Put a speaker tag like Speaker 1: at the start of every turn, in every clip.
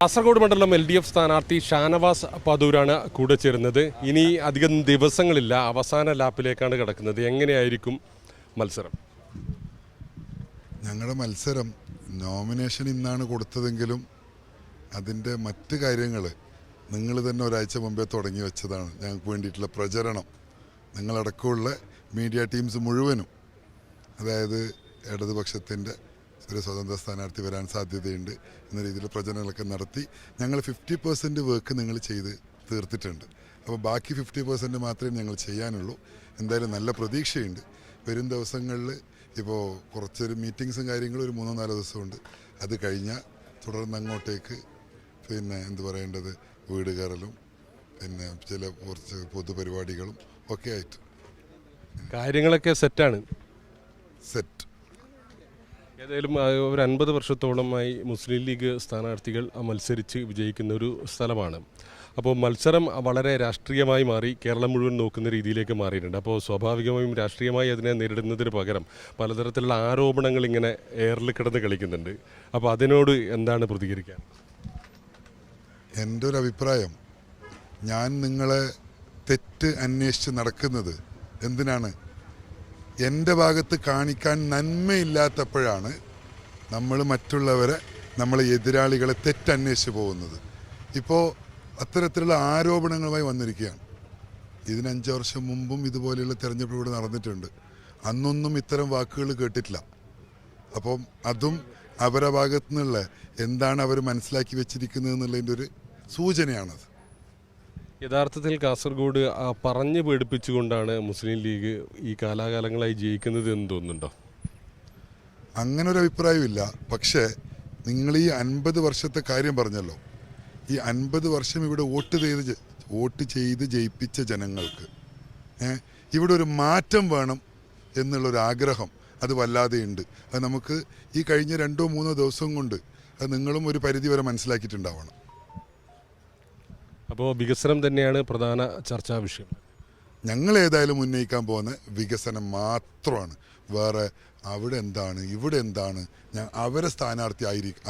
Speaker 1: കാസർഗോഡ് മണ്ഡലം LDF സ്ഥാനാർത്ഥി ഷാനവാസ് പാദൂരാണ് കൂടെ ചേരുന്നത്. ഇനി അധികം ദിവസങ്ങളില്ല, അവസാന ലാപ്പിലേക്കാണ് കിടക്കുന്നത്. എങ്ങനെയായിരിക്കും മത്സരം?
Speaker 2: ഞങ്ങളുടെ മത്സരം നോമിനേഷൻ ഇന്നാണ് കൊടുത്തതെങ്കിലും അതിൻ്റെ മറ്റ് കാര്യങ്ങൾ നിങ്ങൾ തന്നെ ഒരാഴ്ച മുമ്പേ തുടങ്ങി വെച്ചതാണ്. ഞങ്ങൾക്ക് വേണ്ടിയിട്ടുള്ള പ്രചരണം നിങ്ങളടക്കമുള്ള മീഡിയ ടീംസ് മുഴുവനും, അതായത് ഇടതുപക്ഷത്തിൻ്റെ ഒരു സ്വതന്ത്ര സ്ഥാനാർത്ഥി വരാൻ സാധ്യതയുണ്ട് എന്ന രീതിയിൽ പ്രചരണങ്ങളൊക്കെ നടത്തി ഞങ്ങൾ 50% വർക്ക് നിങ്ങൾ ചെയ്ത് തീർത്തിട്ടുണ്ട്. അപ്പോൾ ബാക്കി 50% മാത്രമേ ഞങ്ങൾ ചെയ്യാനുള്ളൂ. എന്തായാലും നല്ല പ്രതീക്ഷയുണ്ട്. വരും ദിവസങ്ങളിൽ ഇപ്പോൾ കുറച്ചൊരു മീറ്റിങ്സും കാര്യങ്ങളും ഒരു 3-4 ദിവസമുണ്ട്. അത് കഴിഞ്ഞാൽ തുടർന്ന് അങ്ങോട്ടേക്ക് എന്ത് പറയേണ്ടത്, വീട് കയറലും ചില കുറച്ച് പൊതുപരിപാടികളും ഒക്കെ ആയിട്ട്
Speaker 1: കാര്യങ്ങളൊക്കെ സെറ്റാണ്.
Speaker 2: സെറ്റ്.
Speaker 1: ഏതായാലും ഒരു 50 വർഷത്തോളമായി മുസ്ലിം ലീഗ് സ്ഥാനാർത്ഥികൾ മത്സരിച്ച് വിജയിക്കുന്ന ഒരു സ്ഥലമാണ്. അപ്പോൾ മത്സരം വളരെ രാഷ്ട്രീയമായി മാറി, കേരളം മുഴുവൻ നോക്കുന്ന രീതിയിലേക്ക് മാറിയിട്ടുണ്ട്. അപ്പോൾ സ്വാഭാവികമായും രാഷ്ട്രീയമായി അതിനെ നേരിടുന്നതിന് പകരം പലതരത്തിലുള്ള ആരോപണങ്ങൾ ഇങ്ങനെ എയറിൽ കിടന്ന് കളിക്കുന്നുണ്ട്. അപ്പോൾ അതിനോട് എന്താണ് പ്രതികരിക്കാൻ?
Speaker 2: എൻ്റെ ഒരു അഭിപ്രായം, ഞാൻ നിങ്ങളെ തെറ്റ് അന്വേഷിച്ച് നടക്കുന്നത് എന്തിനാണ്? എൻ്റെ ഭാഗത്ത് കാണിക്കാൻ നന്മയില്ലാത്തപ്പോഴാണ് നമ്മൾ മറ്റുള്ളവരെ, നമ്മളെ എതിരാളികളെ തെറ്റന്വേഷിച്ച് പോകുന്നത്. ഇപ്പോൾ അത്തരത്തിലുള്ള ആരോപണങ്ങളുമായി വന്നിരിക്കുകയാണ്. ഇതിന് 5 വർഷം മുമ്പും ഇതുപോലെയുള്ള തെരഞ്ഞെടുപ്പ് ഇവിടെ നടന്നിട്ടുണ്ട്. അന്നൊന്നും ഇത്തരം വാക്കുകൾ കേട്ടിട്ടില്ല. അപ്പം അതും അവരുടെ ഭാഗത്തു നിന്നുള്ള എന്താണ് അവർ മനസ്സിലാക്കി വെച്ചിരിക്കുന്നത് എന്നുള്ളതിൻ്റെ ഒരു സൂചനയാണത്.
Speaker 1: യഥാർത്ഥത്തിൽ കാസർഗോഡ് പറഞ്ഞു പേടിപ്പിച്ചുകൊണ്ടാണ് മുസ്ലിം ലീഗ് ഈ കാലാകാലങ്ങളായി ജയിക്കുന്നത് എന്ന് തോന്നുന്നുണ്ടോ?
Speaker 2: അങ്ങനെ ഒരു അഭിപ്രായമില്ല. പക്ഷേ നിങ്ങൾ ഈ 50 വർഷത്തെ കാര്യം പറഞ്ഞല്ലോ. ഈ 50 വർഷം ഇവിടെ വോട്ട് ചെയ്ത് ജയിപ്പിച്ച ജനങ്ങൾക്ക് ഇവിടെ ഒരു മാറ്റം വേണം എന്നുള്ളൊരു ആഗ്രഹം അത് വല്ലാതെയുണ്ട്. അത് നമുക്ക് ഈ കഴിഞ്ഞ 2-3 ദിവസം കൊണ്ട് അത് നിങ്ങളും ഒരു പരിധിവരെ മനസ്സിലാക്കിയിട്ടുണ്ടാവണം.
Speaker 1: അപ്പോൾ വികസനം തന്നെയാണ് പ്രധാന ചർച്ചാ വിഷയം.
Speaker 2: ഞങ്ങൾ ഏതായാലും ഉന്നയിക്കാൻ പോകുന്ന വികസനം മാത്രമാണ്. വേറെ അവിടെ എന്താണ്, ഇവിടെ എന്താണ്, അവരെ സ്ഥാനാർത്ഥി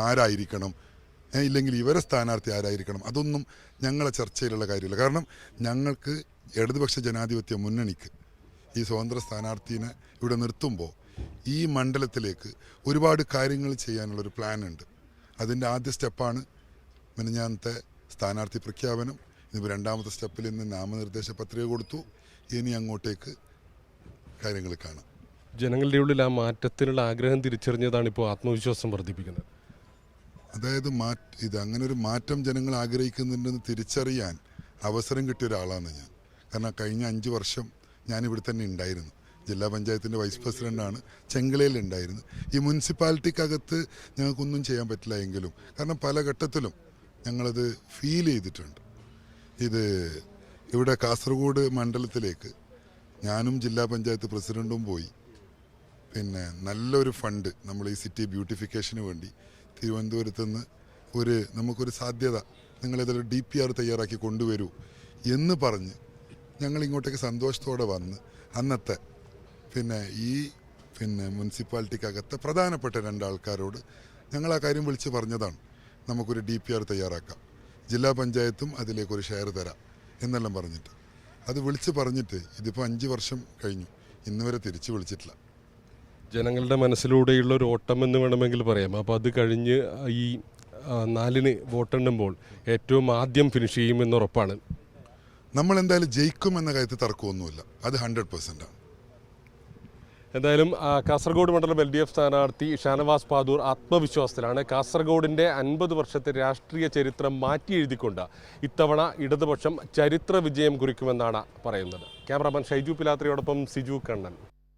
Speaker 2: ആരായിരിക്കണം, ഇല്ലെങ്കിൽ ഇവരെ സ്ഥാനാർത്ഥി ആരായിരിക്കണം, അതൊന്നും ഞങ്ങളെ ചർച്ചയിലുള്ള കാര്യമില്ല. കാരണം ഞങ്ങൾക്ക് ഇടതുപക്ഷ ജനാധിപത്യ മുന്നണിക്ക് ഈ സ്വതന്ത്ര സ്ഥാനാർത്ഥിനെ ഇവിടെ നിർത്തുമ്പോൾ ഈ മണ്ഡലത്തിലേക്ക് ഒരുപാട് കാര്യങ്ങൾ ചെയ്യാനുള്ളൊരു പ്ലാനുണ്ട്. അതിൻ്റെ ആദ്യ സ്റ്റെപ്പാണ് മിനിഞ്ഞാന്നത്തെ സ്ഥാനാർത്ഥി പ്രഖ്യാപനം. ഇതിപ്പോൾ 2ാമത്തെ സ്റ്റെപ്പിൽ ഇന്ന് നാമനിർദ്ദേശ പത്രിക കൊടുത്തു. ഇനി അങ്ങോട്ടേക്ക് കാര്യങ്ങൾ കാണാം.
Speaker 1: ജനങ്ങളുടെ ഉള്ളിൽ ആ മാറ്റത്തിനുള്ള ആഗ്രഹം തിരിച്ചറിഞ്ഞതാണ് ഇപ്പോൾ ആത്മവിശ്വാസം വർദ്ധിപ്പിക്കുന്നത്.
Speaker 2: അതായത് ഇത് അങ്ങനെ ഒരു മാറ്റം ജനങ്ങൾ ആഗ്രഹിക്കുന്നുണ്ടെന്ന് തിരിച്ചറിയാൻ അവസരം കിട്ടിയ ഒരാളാണ് ഞാൻ. കാരണം കഴിഞ്ഞ 5 വർഷം ഞാനിവിടെ തന്നെ ഉണ്ടായിരുന്നു. ജില്ലാ പഞ്ചായത്തിൻ്റെ വൈസ് പ്രസിഡൻ്റാണ്. ചെങ്കളയിൽ ഉണ്ടായിരുന്നു. ഈ മുനിസിപ്പാലിറ്റിക്കകത്ത് ഞങ്ങൾക്കൊന്നും ചെയ്യാൻ പറ്റില്ല എങ്കിലും, കാരണം പല ഘട്ടത്തിലും ഞങ്ങളത് ഫീൽ ചെയ്തിട്ടുണ്ട്. ഇവിടെ കാസർഗോഡ് മണ്ഡലത്തിലേക്ക് ഞാനും ജില്ലാ പഞ്ചായത്ത് പ്രസിഡൻറ്റും പോയി. നല്ലൊരു ഫണ്ട് നമ്മൾ ഈ സിറ്റി ബ്യൂട്ടിഫിക്കേഷന് വേണ്ടി തിരുവനന്തപുരത്ത് നിന്ന് നമുക്കൊരു സാധ്യത, നിങ്ങളിതൊരു DPR തയ്യാറാക്കി കൊണ്ടുവരൂ എന്ന് പറഞ്ഞ് ഞങ്ങൾ ഇങ്ങോട്ടേക്ക് സന്തോഷത്തോടെ വന്ന് അന്നത്തെ ഈ മുനിസിപ്പാലിറ്റിക്കകത്തെ പ്രധാനപ്പെട്ട 2 ആൾക്കാരോട് ഞങ്ങൾ ആ കാര്യം വിളിച്ച് പറഞ്ഞതാണ്. നമുക്കൊരു DPR തയ്യാറാക്കാം, ജില്ലാ പഞ്ചായത്തും അതിലേക്കൊരു ഷെയർ തരാം എന്നെല്ലാം പറഞ്ഞിട്ട് അത് വിളിച്ച് പറഞ്ഞിട്ട് ഇതിപ്പോൾ 5 വർഷം കഴിഞ്ഞു, ഇന്നുവരെ തിരിച്ചു വിളിച്ചിട്ടില്ല.
Speaker 1: ജനങ്ങളുടെ മനസ്സിലൂടെയുള്ള ഒരു ഓട്ടം എന്ന് വേണമെങ്കിൽ പറയാം. അപ്പോൾ അത് കഴിഞ്ഞ് ഈ 4-ന് വോട്ടെണ്ണുമ്പോൾ ഏറ്റവും ആദ്യം ഫിനിഷ് ചെയ്യുമെന്ന് ഉറപ്പാണ്.
Speaker 2: നമ്മൾ എന്തായാലും ജയിക്കും എന്ന കാര്യത്തിൽ തർക്കമൊന്നുമില്ല. അത് 100%.
Speaker 1: എന്തായാലും കാസർഗോഡ് മണ്ഡലം LDF സ്ഥാനാർത്ഥി ഷാനവാസ് പാദൂർ ആത്മവിശ്വാസത്തിലാണ്. കാസർഗോഡിൻ്റെ 50 വർഷത്തെ രാഷ്ട്രീയ ചരിത്രം മാറ്റി എഴുതിക്കൊണ്ട് ഇത്തവണ ഇടതുപക്ഷം ചരിത്ര വിജയം കുറിക്കുമെന്നാണ് പറയുന്നത്. ക്യാമറാമാൻ ഷൈജു പിലാത്രയോടൊപ്പം സിജു കണ്ണൻ.